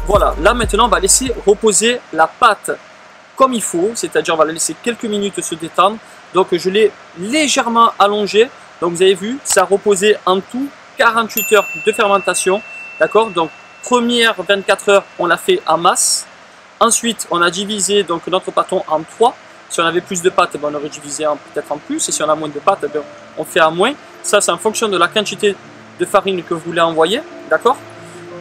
Voilà, là maintenant on va laisser reposer la pâte comme il faut, c'est-à-dire on va la laisser quelques minutes se détendre. Donc je l'ai légèrement allongé, donc vous avez vu, ça a reposé en tout 48 heures de fermentation, d'accord. Donc première 24 heures, on l'a fait en masse. Ensuite, on a divisé donc notre pâton en 3. Si on avait plus de pâte, ben, on aurait divisé peut-être en plus. Et si on a moins de pâte, ben, on fait en moins. Ça, c'est en fonction de la quantité de farine que vous voulez envoyer, d'accord.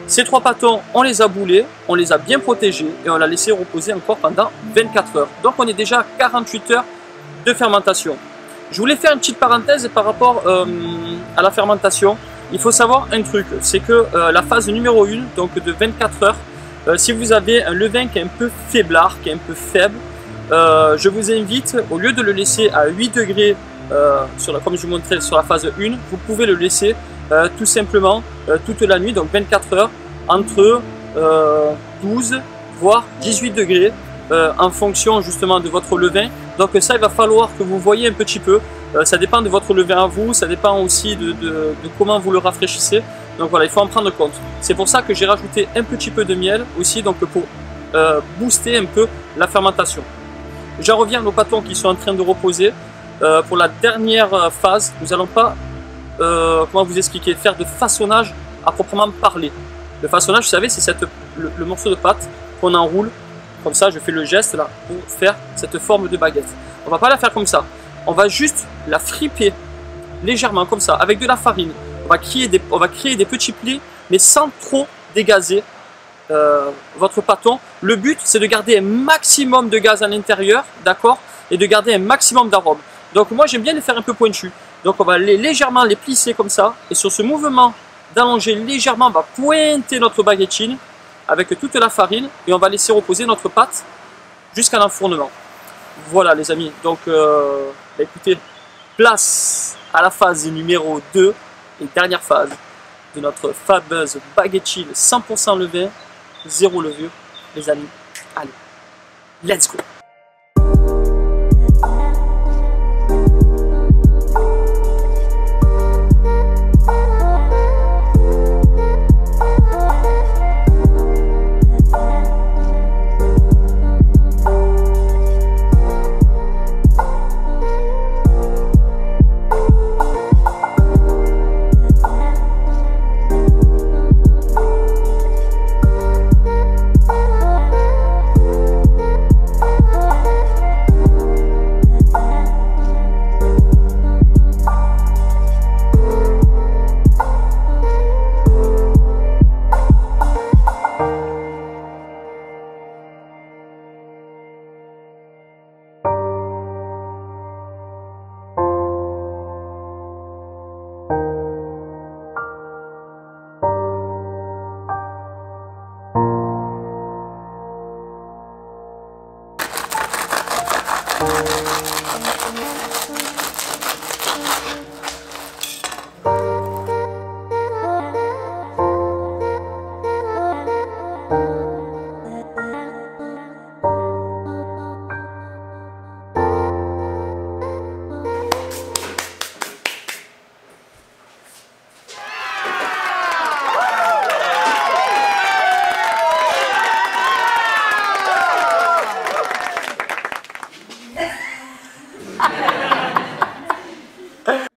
Ces 3 pâtons, on les a boulés, on les a bien protégés et on l'a laissé reposer encore pendant 24 heures. Donc on est déjà à 48 heures de fermentation. Je voulais faire une petite parenthèse par rapport à la fermentation. Il faut savoir un truc, c'est que la phase numéro 1, donc de 24 heures, si vous avez un levain qui est un peu faiblard, qui est un peu faible, je vous invite, au lieu de le laisser à 8 degrés, comme je vous montrais sur la phase 1, vous pouvez le laisser tout simplement toute la nuit, donc 24 heures, entre 12 voire 18 degrés en fonction justement de votre levain. Donc ça, il va falloir que vous voyez un petit peu, ça dépend de votre levain à vous, ça dépend aussi de comment vous le rafraîchissez. Donc voilà, il faut en prendre compte. C'est pour ça que j'ai rajouté un petit peu de miel aussi, donc pour booster un peu la fermentation. J'en reviens aux pâtons qui sont en train de reposer. Pour la dernière phase, nous n'allons pas, comment vous expliquer, faire de façonnage à proprement parler. Le façonnage, vous savez, c'est le morceau de pâte qu'on enroule, comme ça, je fais le geste là, pour faire cette forme de baguette. On va pas la faire comme ça, on va juste la friper légèrement comme ça, avec de la farine. On va créer des petits plis, mais sans trop dégazer votre pâton. Le but, c'est de garder un maximum de gaz à l'intérieur, d'accord, et de garder un maximum d'arôme. Donc moi, j'aime bien les faire un peu pointus. Donc on va légèrement les plisser comme ça, et sur ce mouvement d'allonger légèrement, on va pointer notre baguettine avec toute la farine, et on va laisser reposer notre pâte jusqu'à l'enfournement. Voilà les amis, donc écoutez, place à la phase numéro 2 et dernière phase de notre fameuse baguettine 100% levain, 0 levure, les amis. Allez, let's go!